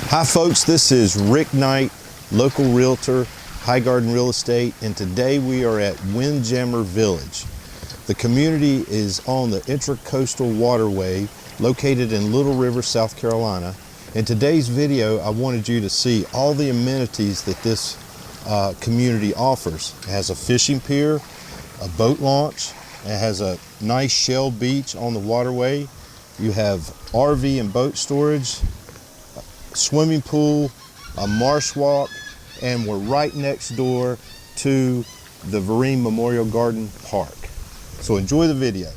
Hi folks, this is Rick Knight, local realtor, Highgarden Real Estate, and today we are at Windjammer Village. The community is on the Intracoastal Waterway located in Little River, South Carolina. In today's video, I wanted you to see all the amenities that this community offers. It has a fishing pier, a boat launch, it has a nice shell beach on the waterway. You have RV and boat storage, swimming pool, a marsh walk, and we're right next door to the Vereen Memorial Garden Park. So enjoy the video.